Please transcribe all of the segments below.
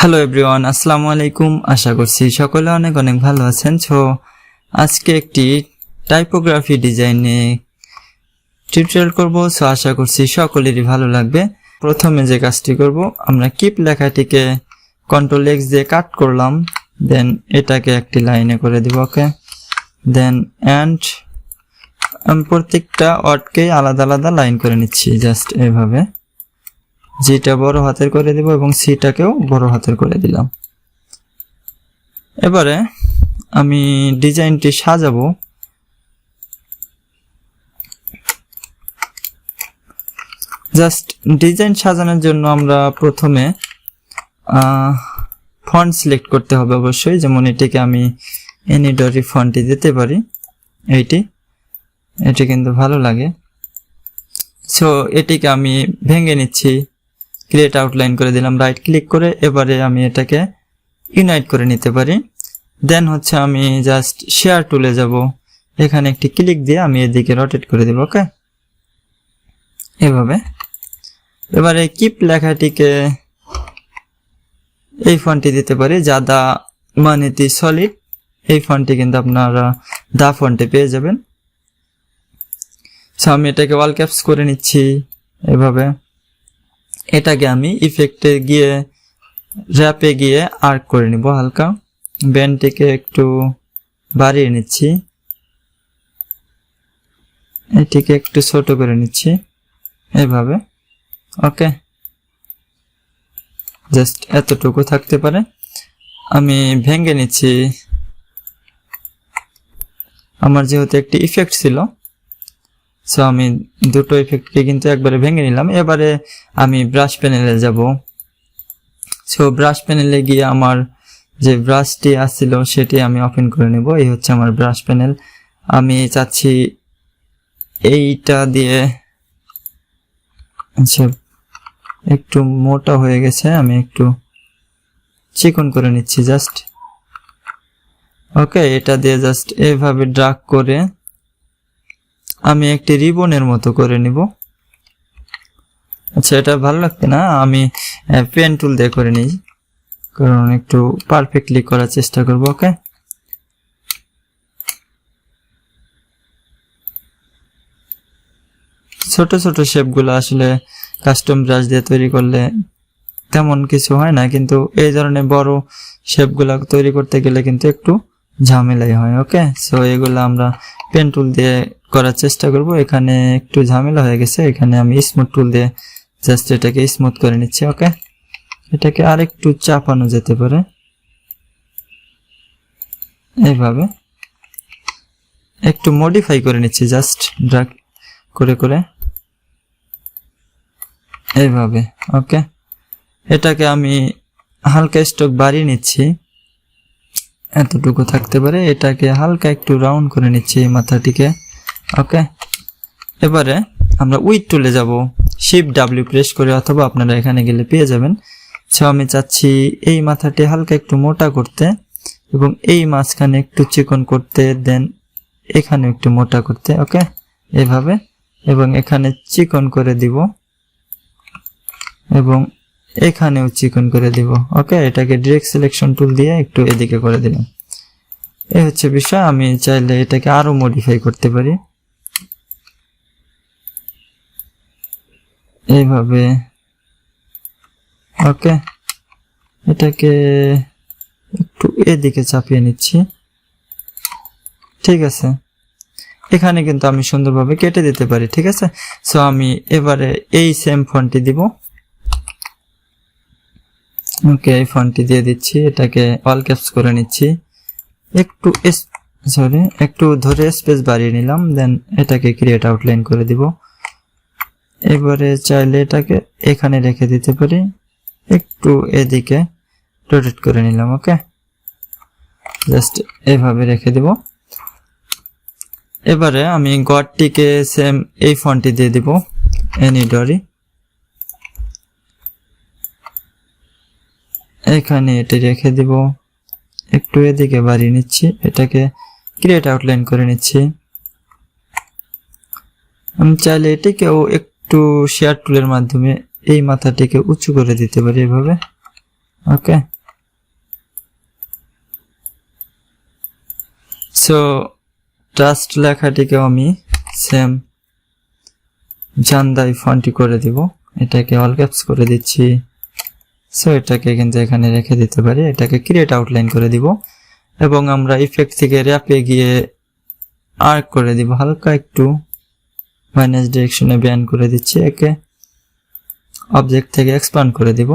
Hello everyone, আসসালামু আলাইকুম। আশা করছি সকলে অনেক অনেক ভালো আছেন। আজকে একটি টাইপোগ্রাফি ডিজাইনে টিউটোরিয়াল করব। আশা করছি সকলেরই ভালো লাগবে। প্রথমে যে কাজটি করব, আমরা কিপ লেখাটিকে কন্ট্রোল এক্স দিয়ে কাট করলাম, দেন এটাকে একটি লাইনে করে দিব। ওকে, দেন এন্ড আমি প্রত্যেকটা ওয়ার্ডকে আলাদা আলাদা লাইন করে নিচ্ছি, জাস্ট এভাবে। জিটা বড় হাতের করে দিব এবং সিটাকেও বড় হাতের করে দিলাম। এবারে আমি ডিজাইনটি সাজাবো। জাস্ট ডিজাইন সাজানোর জন্য আমরা প্রথমে ফন্ট সিলেক্ট করতে হবে অবশ্যই। যেমন এটিকে আমি এনিডরি ফন্টই দিতে পারি, এটি কিন্তু ভালো লাগে। এটিকে আমি ভেঙে নিচ্ছি, ক্রিয়েট আউটলাইন করে দিলাম রাইট ক্লিক করে। এবারে আমি এটাকে ইউনাইট করে নিতে পারি। দেন আমি জাস্ট শেয়ার টুলে যাব, এখানে একটি ক্লিক দিয়ে আমি এদিকে রোটেট করে দেব। ওকে, এভাবে। এবারে কিপ লেখাটিকে এই ফন্টটি দিতে পারি, জাদা মানেতি সলিড। এই ফন্টটি কিন্তু আপনারা দা ফন্টে পেয়ে যাবেন। আমি এটাকে অল ক্যাপস করে নিচ্ছি এভাবে। এটাকে আমি ইফেক্টে গিয়ে র্যাপে গিয়ে আর্ক করে নিব হালকা। ব্যান্ডটিকে একটু বাড়িয়ে নিচ্ছি, এটিকে একটু ছোট করে নিচ্ছি এভাবে। ওকে, জাস্ট এতটুকু থাকতে পারে। আমি ভেঙে নিচ্ছি, আমার যেহেতু একটি ইফেক্ট ছিল, আমি দুটো ইফেক্টকে কিন্তু একবারে ভেঙে নিলাম। এবারে আমি ব্রাশ প্যানেলে যাব। ব্রাশ প্যানেলে গিয়ে আমার যে ব্রাশটি আসছিল সেটি আমি ওপেন করে নেব। এই হচ্ছে আমার ব্রাশ প্যানেল। আমি চাচ্ছি এইটা দিয়ে, আচ্ছা একটু মোটা হয়ে গেছে, আমি একটু চিকন করে নিচ্ছি জাস্ট। ওকে, এটা দিয়ে জাস্ট এভাবে ড্রাগ করে আমি একটি রিবনের মতো করে নিব। আচ্ছা, এটা ভালো লাগবে না, আমি পেন টুল দিয়ে করে নিই, কারণ একটু পারফেক্টলি করার চেষ্টা করব। ওকে, ছোট ছোট শেপগুলো আসলে কাস্টম ব্রাশ দিয়ে তৈরি করলে তেমন কিছু হয় না, কিন্তু এই ধরনের বড় শেপগুলো তৈরি করতে গেলে কিন্তু একটু ঝামেলাই হয়। ওকে, এগুলো আমরা পেন টুল দিয়ে করার চেষ্টা করব। এখানে একটু ঝামেলা হয়ে গেছে, এখানে আমি স্মুথ টুল দিয়ে জাস্ট এটাকে স্মুথ করে নিচ্ছি। ওকে, এটাকে আরেকটু চাপানো যেতে পারে এইভাবে, একটু মডিফাই করে নিচ্ছি জাস্ট ড্র্যাগ করে করে এইভাবে। ওকে, এটাকে আমি হালকা স্ট্রোক বাড়িয়ে নিচ্ছি, এতটুকু থাকতে পারে। এটাকে হালকা একটু রাউন্ড করে নিচ্ছি এই মাথাটিকে। ওকে, এবারে আমরা উইথ টুলে যাব, শিফট ডাব্লিউ প্রেস করে, অথবা আপনারা এখানে গেলে পেয়ে যাবেন। আমি চাচ্ছি এই মাথাটি হালকা একটু মোটা করতে এবং এই মাঝখানে একটু চিকন করতে, দেন এখানে একটু মোটা করতে। ওকে, এভাবে, এবং এখানে চিকন করে দিব এবং এখানেও চিকন করে দিব। ওকে, এটাকে ডিরেক্ট সিলেকশন টুল দিয়ে একটু এদিকে করে দিলাম। এই হচ্ছে বিষয়। আমি চাইলে এটাকে আরো মডিফাই করতে পারি এইভাবে। ওকে, এটাকে একটু এদিকে চাপিয়ে নিচ্ছি। ঠিক আছে, এখানে কিন্তু আমি সুন্দরভাবে কেটে দিতে পারি। ঠিক আছে, আমি এবারে এই সেম ফন্টটি দিব। ওকে, এই ফন্টটি দিয়ে দিচ্ছি, এটাকে অল ক্যাপস করে নিচ্ছি, একটু ধরে স্পেস বাড়িয়ে নিলাম, দেন এটাকে ক্রিয়েট আউটলাইন করে দিব। এবারে চাইলে এটাকে এখানে রেখে দিতে পারি, একটু এদিকে রোটেট করে নিলাম। ওকে, জাস্ট এভাবে রেখে দিব। এবারে আমি গডটিকে সেম এই ফন্টটি দিয়ে দিব, এনিডরি। এখানে এটি রেখে দিব, একটু এদিকে বাড়িয়ে নিচ্ছি, এটাকে ক্রিয়েট আউটলাইন করে নিচ্ছি। আমি চাইলে এটিকেও একটু শেয়ার টুলের মাধ্যমে এই মাথাটিকে উঁচু করে দিতে পারি এভাবে। ওকে। সো ট্রাস্ট লেখাটিকেও আমি সেম জান্দাই ফন্টি করে দিব, এটাকে অল ক্যাপস করে দিচ্ছি। সো এটাকে কিন্তু এখানে রেখে দিতে পারি, এটাকে ক্রিয়েট আউটলাইন করে দিব এবং আমরা ইফেক্ট থেকে র্যাপে গিয়ে আর্ক করে দিব, হালকা একটু মাইনাস ডিরেকশনে ব্যান্ড করে দিচ্ছি, একে অবজেক্ট থেকে এক্সপ্যান্ড করে দিব।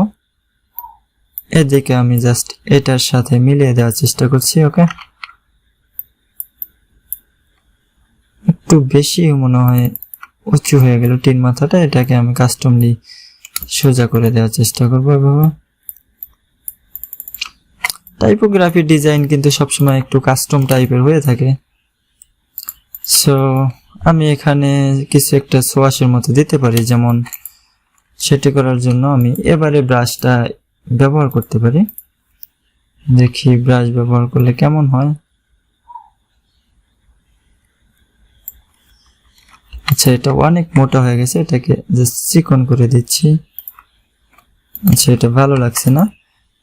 এদিকে আমি জাস্ট এটার সাথে মিলিয়ে দেওয়ার চেষ্টা করছি। ওকে, একটু বেশি মনে হয় উঁচু হয়ে গেল টিন মাথাটা, এটাকে আমি কাস্টমলি সোজা করে দেওয়ার চেষ্টা করবো এভাবে। টাইপোগ্রাফি ডিজাইন কিন্তু সবসময় একটু কাস্টম টাইপের হয়ে থাকে। সো আমি এখানে কিছু একটা সোয়াশের মতো দিতে পারি, যেমন সেটি করার জন্য আমি এবারে ব্রাশটা ব্যবহার করতে পারি। দেখি ব্রাশ ব্যবহার করলে কেমন হয়। আচ্ছা, এটা অনেক মোটা হয়ে গেছে, এটাকে জাস্ট চিকন করে দিচ্ছি। আচ্ছা, এটা ভালো লাগছে না,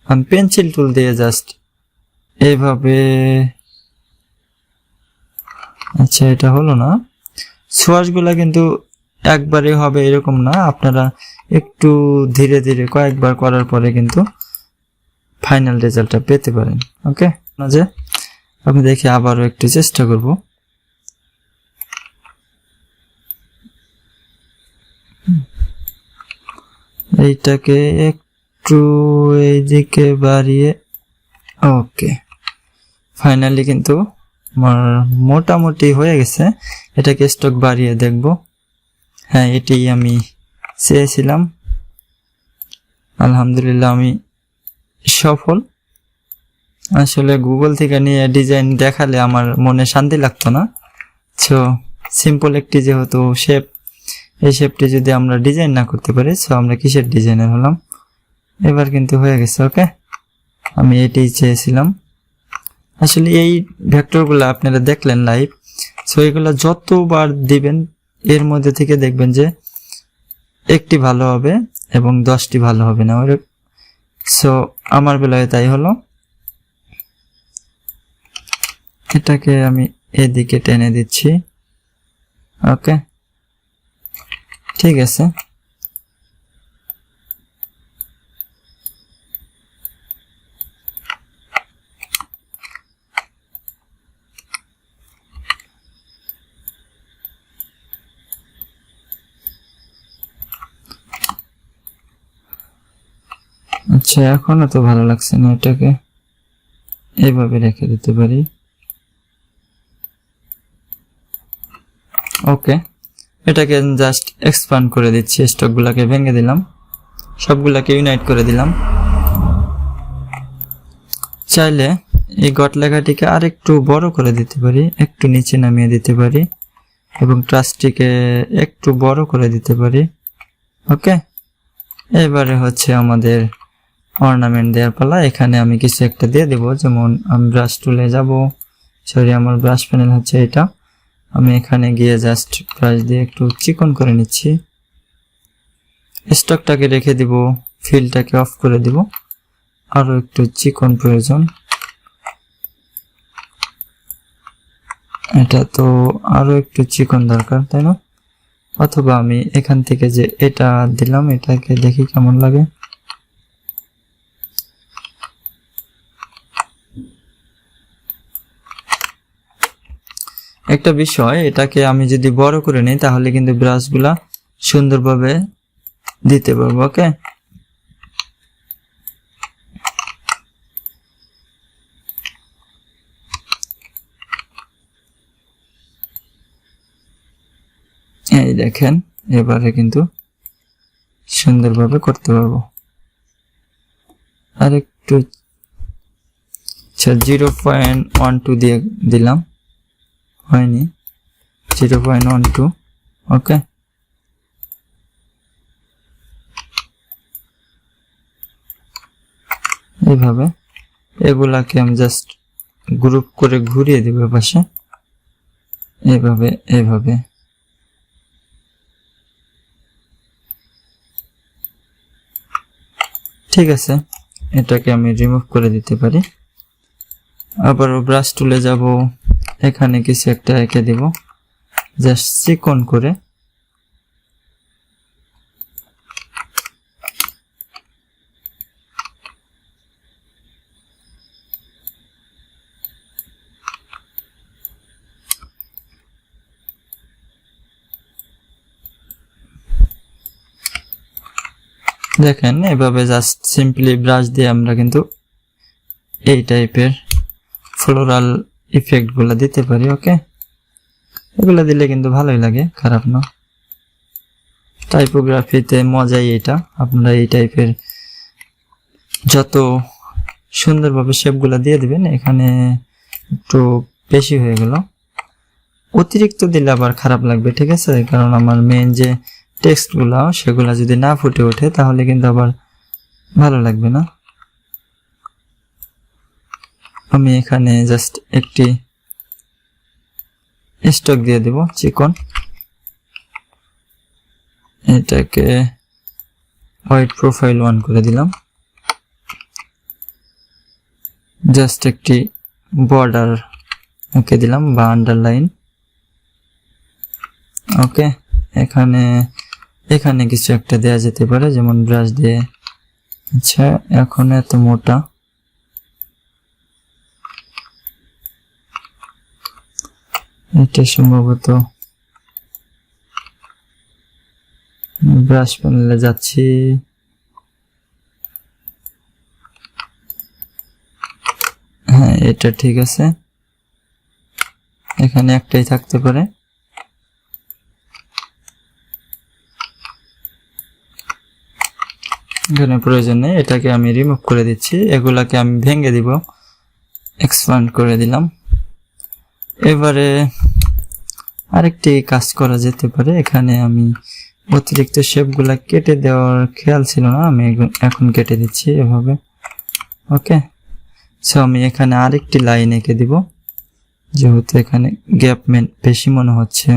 আমি পেন্সিল টুল দিয়ে জাস্ট এইভাবে। আচ্ছা, এটা হলো না। সোয়াশগুলা কিন্তু একবারে হবে এরকম না, আপনারা একটু ধীরে ধীরে কয়েকবার করার পরে কিন্তু ফাইনাল রেজাল্টটা পেতে পারেন। ওকে, না যে আমি দেখি আবারও একটু চেষ্টা করব। এইটাকে একটু এইদিকে বাড়িয়ে, ওকে, ফাইনালি কিন্তু আমার মোটামুটি হয়ে গেছে। এটাকে স্টক বাড়িয়ে দেখব। হ্যাঁ, এটাই আমি চেয়েছিলাম। আলহামদুলিল্লাহ আমি সফল। আসলে গুগল থেকে নিয়ে ডিজাইন দেখালে আমার মনে শান্তি লাগতো না। সো সিম্পল একটি যেহেতু শেপ, এই শেপটি যদি আমরা ডিজাইন না করতে পারি, সো আমরা কিসের ডিজাইনার হলাম। এবার কিন্তু হয়ে গেছে। ওকে, আমি এটাই চেয়েছিলাম। আসলে এই ভেক্টরগুলো আপনারা দেখলেন লাইভ, সো এগুলো যতবার দিবেন এর মধ্যে থেকে দেখবেন যে একটি ভালো হবে এবং 10টি ভালো হবে না। সো আমার বেলায় তাই হলো। এটাকে আমি এদিকে টেনে দিচ্ছি। ওকে, ঠিক আছে। আচ্ছা, এখনো তো ভালো লাগছে না, এটাকে এইভাবে রেখে দিতে পারি। ওকে, এটাকে জাস্ট এক্সপ্যান্ড করে দিচ্ছি, স্টকগুলোকে ভেঙে দিলাম, সবগুলোকে ইউনাইট করে দিলাম। চাইলে এই গট লেখাটিকে আর একটু বড় করে দিতে পারি, একটু নিচে নামিয়ে দিতে পারি এবং ট্রাস্টটিকে একটু বড় করে দিতে পারি। ওকে, এবারে হচ্ছে আমাদের অর্নামেন্ট দেওয়ার পালা। এখানে আমি কিছু একটা দিয়ে দেব, যেমন আমি ব্রাশ টুলে যাব, সরি আমার ব্রাশ প্যানেল হচ্ছে এটা। আমি এখানে গিয়ে জাস্ট ব্রাশ দিয়ে একটু চিকন করে নিচ্ছি, স্টকটাকে রেখে দিব, ফিলটাকে অফ করে দিব, আরো একটু চিকন প্রয়োজন। এটা তো আরো একটু চিকন দরকার, তাই না? অথবা আমি এখান থেকে যে এটা দিলাম, এটাকে দেখি কেমন লাগে। একটা বিষয়, এটাকে আমি যদি বড় করে নিই তাহলে কিন্তু ব্রাশগুলা সুন্দরভাবে দিতে পারবো। ওকে, এই দেখেন, এবারে কিন্তু সুন্দরভাবে করতে পারবো। আর একটু 0.12 দিয়ে দিলাম, হয়নি, 0.12। ওকে, এইভাবে এগুলাকে আমি জাস্ট গ্রুপ করে ঘুরিয়ে দিব পাশে, এইভাবে এইভাবে। ঠিক আছে, এটাকে আমি রিমুভ করে দিতে পারি। আবারও ব্রাশ টুলে যাব, এখানে কিছু একটা এঁকে দেব জাস্ট চিকন করে। দেখেন এভাবে জাস্ট সিম্পলি ব্রাশ দিয়ে আমরা কিন্তু এই টাইপের ফ্লোরাল ইফেক্ট গুলা দিতে পারি। ওকে, এগুলা দিলে কিন্তু ভালোই লাগে, খারাপ না। টাইপোগ্রাফিতে মজাই এটা, আপনারা এই টাইপের যত সুন্দরভাবে শেপগুলা দিয়ে দিবেন। এখানে একটু বেশি হয়ে গেল, অতিরিক্ত দিলে আবার খারাপ লাগবে, ঠিক আছে? কারণ আমার মেইন যে টেক্সটগুলা সেগুলা যদি না ফুটে ওঠে তাহলে কিন্তু আবার ভালো লাগবে না। আমি এখানে জাস্ট একটি স্ট্রোক দিয়ে দেব চিকন, এটাকে হোয়াইট প্রোফাইল 1 করে দিলাম। জাস্ট একটি বর্ডার এঁকে দিলাম বা আন্ডারলাইন। ওকে, এখানে কিছু একটা দেয়া যেতে পারে, যেমন ব্রাশ দিয়ে। আচ্ছা, এখন এত মোটা, এটা সম্ভবত ব্রাশ প্যানেলে যাচ্ছি। হ্যাঁ, এটা ঠিক আছে, এখানে একটাই থাকতে পারে। এখানে প্রয়োজন নেই, এটাকে আমি রিমুভ করে দিচ্ছি। এগুলাকে আমি ভেঙে দিব, এক্সপ্যান্ড করে দিলাম। এবারে আরেকটি কাজ করা যেতে পারে, এখানে আমি অতিরিক্ত শেপগুলা কেটে দেওয়ার খেয়াল ছিল না, আমি এখন কেটে দিচ্ছি এভাবে। ওকে, সো আমি এখানে আরেকটি লাইন এঁকে দিব, যেহেতু এখানে গ্যাপ বেশি মনে হচ্ছে।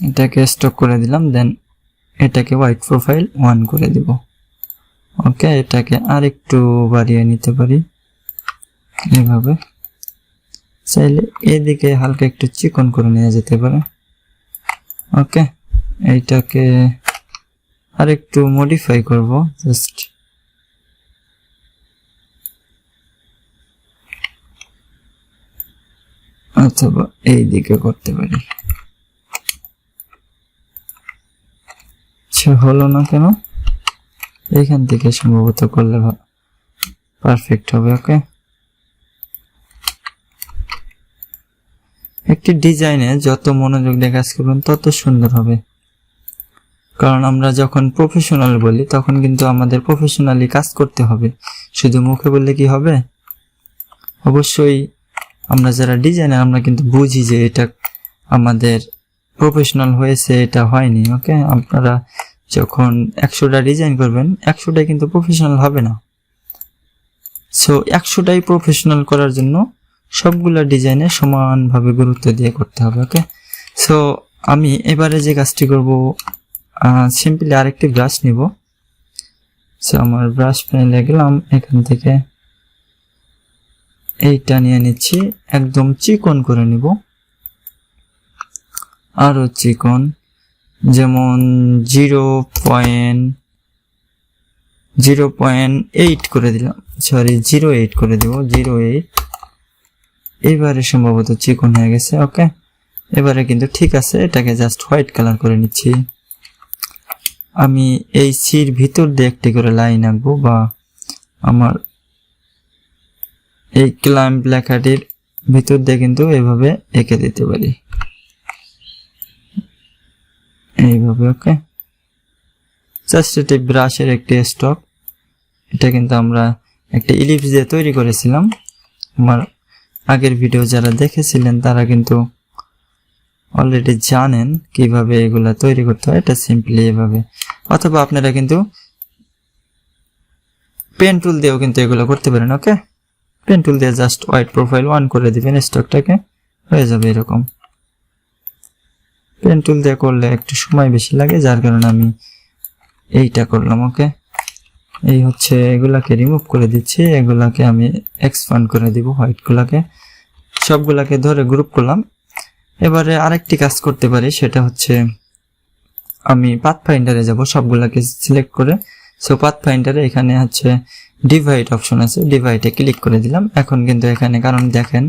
এটাকে স্টপ করে দিলাম, দেন এটাকে হোয়াইট প্রোফাইল 1 করে দিব। ওকে, এটাকে আরেকটু বাড়িয়ে নিতে পারি এভাবে। চাইলে এদিকে হালকা একটু চিকন করে নেওয়া যেতে পারে। ওকে, এইটাকে আরেকটু মডিফাই করব, জাস্ট অথবা এই দিকে করতে পারি। হলো না কেন? এইখান থেকে সম্ভবত করলে পারফেক্ট হবে। ওকে, একটি ডিজাইনে যত মনোযোগ দিয়ে কাজ করবেন তত সুন্দর হবে, কারণ আমরা যখন প্রফেশনাল বলি তখন কিন্তু আমাদের প্রফেশনালি কাজ করতে হবে, শুধু মুখে বললে কি হবে? অবশ্যই আমরা যারা ডিজাইনার আমরা কিন্তু বুঝি যে এটা আমাদের প্রফেশনাল হয়েছে, এটা হয়নি। ওকে, আপনারা যখন 100টা ডিজাইন করবেন 100টাই কিন্তু প্রফেশনাল হবে না। সো 100টাই প্রফেশনাল করার জন্য সবগুলা ডিজাইনে সমানভাবে গুরুত্ব দিয়ে করতে হবে। ওকে, সো আমি এবারে যে কাজটি করব, সিম্পলি আরেকটি ব্রাশ নিব। সো আমার ব্রাশ প্যানেলে গেলাম, এখান থেকে এইটা নিয়ে নিচ্ছি, একদম চিকন করে নিব, আরো চিকন, যেমন 0.8 করে দিলাম, সরি 0.8 করে দিব, 0.8। এবারে সম্ভবত চিকন হয়ে গেছে। ওকে, এবারে কিন্তু ঠিক আছে, এটাকে জাস্ট হোয়াইট কালার করে নিচ্ছি। আমি এই সির ভিতর দিয়ে একটি করে লাইন আঁকবো, বা আমার এই ক্লাইম্ব লেখাটির ভিতর দিয়ে কিন্তু এভাবে এঁকে দিতে পারি, এইভাবে। ওকে, জাস্ট এটি ব্রাশের একটি স্টক, এটা কিন্তু আমরা একটা ইলিপস দিয়ে তৈরি করেছিলাম। আমার আগের ভিডিও যারা দেখেছিলেন তারা কিন্তু অলরেডি জানেন কিভাবে এগুলা তৈরি করতে হয়। এটা সিম্পলি এভাবে, অথবা আপনারা কিন্তু পেন টুল দিয়েও কিন্তু এগুলো করতে পারেন। ওকে, পেন টুল দিয়ে জাস্ট হোয়াইট প্রোফাইল 1 করে দিবেন, স্টকটাকে হয়ে যাবে এরকম। পেন টুল দিয়ে করলে একটু সময় বেশি লাগে, যার কারণে আমি এইটা করলাম। ওকে, এই হচ্ছে এগুলাকে রিমুভ করে দিচ্ছি, এগুলাকে আমি এক্সপান্ড করে দিব, হোয়াইট গুলাকে সবগুলাকে ধরে গ্রুপ করলাম। এবারে আরেকটি কাজ করতে পারি, সেটা হচ্ছে আমি পাথফাইন্ডারে যাব, সবগুলাকে সিলেক্ট করে। সো পাথফাইন্ডারে এখানে হচ্ছে ডিভাইড অপশন আছে, ডিভাইডে ক্লিক করে দিলাম। এখন কিন্তু এখানে, কারণ দেখেন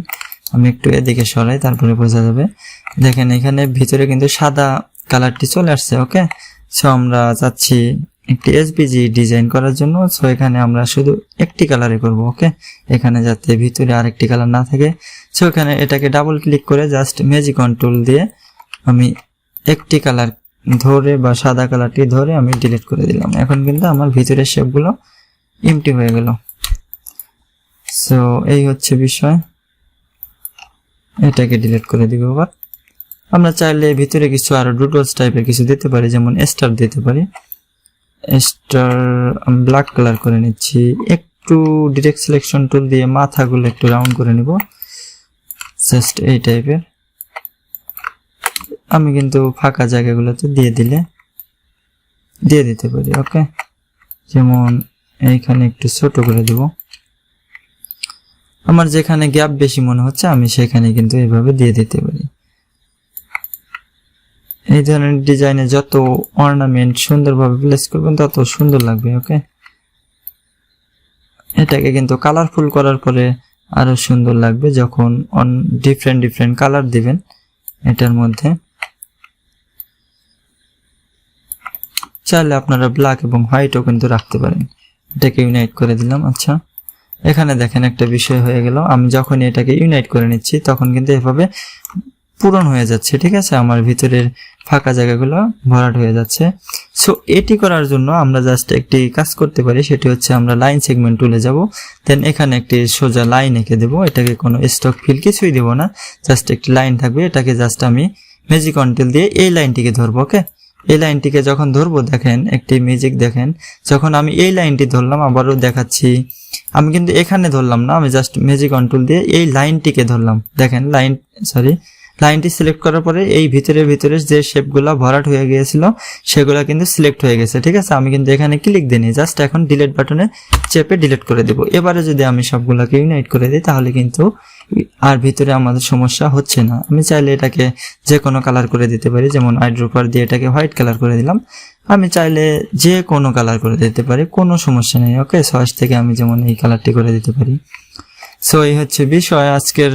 আমি একটু এদিকে সরাই তারপরে বোঝা যাবে, দেখেন এখানে ভিতরে কিন্তু সাদা কালারটি চলে আসছে। ওকে, সো আমরা চাচ্ছি একটি এসবিজি ডিজাইন করার জন্য। সো এখানে আমরা শুধু একটি কালারে করব। ওকে, এখানে যাতে ভিতরে আরেকটি কালার না থাকে। সো এখানে এটাকে ডাবল ক্লিক করে জাস্ট ম্যাজিক কন্ট্রোল দিয়ে আমি একটি কালার ধরে বা সাদা কালারটি ধরে আমি ডিলিট করে দিলাম। এখন কিন্তু আমার ভিতরের শেপগুলো এমটি হয়ে গেল। সো এই হচ্ছে বিষয়, এটাকে ডিলিট করে দিব। আবার আমরা চাইলে ভিতরে কিছু আরো ডুডলস টাইপের কিছু দিতে পারি, যেমন স্টার দিতে পারি। স্টার আমি ব্ল্যাক কালার করে নিচ্ছি, একটু ডিরেক্ট সিলেকশন টুল দিয়ে মাথাগুলো একটু রাউন্ড করে নিব, জাস্ট এই টাইপের। আমি কিন্তু ফাঁকা জায়গাগুলোতে দিয়ে দিতে পারি। ওকে, যেমন এইখানে একটু ছোট করে দিব, আমার যেখানে গ্যাপ বেশি মনে হচ্ছে আমি সেখানে কিন্তু এইভাবে দিয়ে দিতে পারি। এই ধরনের ডিজাইনে যত অর্নামেন্ট সুন্দরভাবে প্লেস করবেন তত সুন্দর লাগবে। ওকে, এটাকে কিন্তু কালারফুল করার পরে আরো সুন্দর লাগবে যখন ডিফারেন্ট কালার দিবেন এটার মধ্যে। চাইলে আপনারা ব্ল্যাক এবং হোয়াইটও কিন্তু রাখতে পারেন। এটাকে ইউনাইট করে দিলাম। আচ্ছা, এখানে দেখেন একটা বিষয় হয়ে গেল, আমি যখন এটাকে ইউনাইট করে নিচ্ছি তখন কিন্তু এভাবে পূরণ হয়ে যাচ্ছে। ঠিক আছে, আমার ভিতরের ফাঁকা জায়গাগুলো ভরাট হয়ে যাচ্ছে। সো এটি করার জন্য আমরা জাস্ট একটি কাজ করতে পারি, সেটি হচ্ছে আমরা লাইন সেগমেন্ট টুলে যাব, দেন এখানে একটি সোজা লাইন এঁকে দেবো। এটাকে কোনো স্টক ফিল কিছুই দেব না, জাস্ট একটি লাইন থাকবে। এটাকে জাস্ট আমি ম্যাজিক কন্ট্রোল দিয়ে এই লাইনটিকে ধরবো। ওকে, এই লাইনটিকে যখন ধরবো দেখেন একটি ম্যাজিক, দেখেন যখন আমি এই লাইনটি ধরলাম, আবারও দেখাচ্ছি, আমি কিন্তু এখানে ধরলাম না, আমি জাস্ট ম্যাজিক কন্ট্রোল দিয়ে এই লাইনটিকে ধরলাম। দেখেন লাইনটি সিলেক্ট করার পরে এই ভিতরে যে শেপগুলো ভরাট হয়ে গিয়েছিল সেগুলো কিন্তু সিলেক্ট হয়ে গেছে। ঠিক আছে, আমি কিন্তু এখানে ক্লিক দিইনি, জাস্ট এখন ডিলিট বাটনে চেপে ডিলিট করে দেব। এবারে যদি আমি সবগুলোকে ইউনাইট করে দিই তাহলে কিন্তু আর ভিতরে আমাদের সমস্যা হচ্ছে না। আমি চাইলে এটাকে যে কোনো কালার করে দিতে পারি, যেমন আইড্রপার দিয়ে এটাকে হোয়াইট কালার করে দিলাম। আমি চাইলে যে কোনো কালার করে দিতে পারি, কোনো সমস্যা নেই। ওকে, সয়েস থেকে আমি যেমন এই কালারটি করে দিতে পারি। সো এই হচ্ছে বিষয় আজকের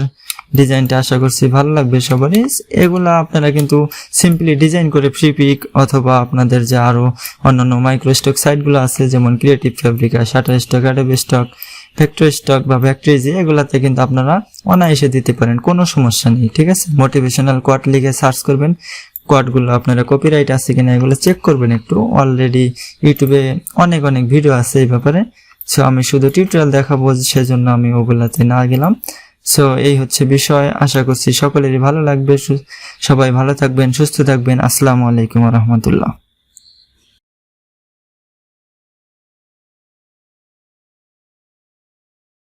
ডিজাইনটা, আশা করছি ভালো লাগবে সবারই। এগুলা আপনারা কিন্তু সিম্পলি ডিজাইন করে ফ্রি পিক অথবা আপনাদের যে আরো অন্যান্য মাইক্রো স্টক সাইটগুলো আছে, যেমন Creative Fabrica, Shutterstock, Adobe Stock, factory stock বা ফ্যাক্টরিজি, এগুলাতে কিন্তু আপনারা অনায়াসে দিতে পারেন, কোনো সমস্যা নেই। ঠিক আছে, মোটিভেশনাল কোয়াট লিখে সার্চ করবেন, কোয়াটগুলো আপনারা কপিরাইট আছে কিনা এগুলো চেক করবেন একটু। অলরেডি ইউটিউবে অনেক ভিডিও আছে এই ব্যাপারে। সো আমি শুধু টিউটোরিয়াল দেখাবো, সেজন্য আমি ওগুলাতে না গেলাম। সো এই হচ্ছে বিষয়, আশা করছি সকলেরই ভালো লাগবে। সবাই ভালো থাকবেন, সুস্থ থাকবেন। আসসালামু আলাইকুম ওয়া রাহমাতুল্লাহ।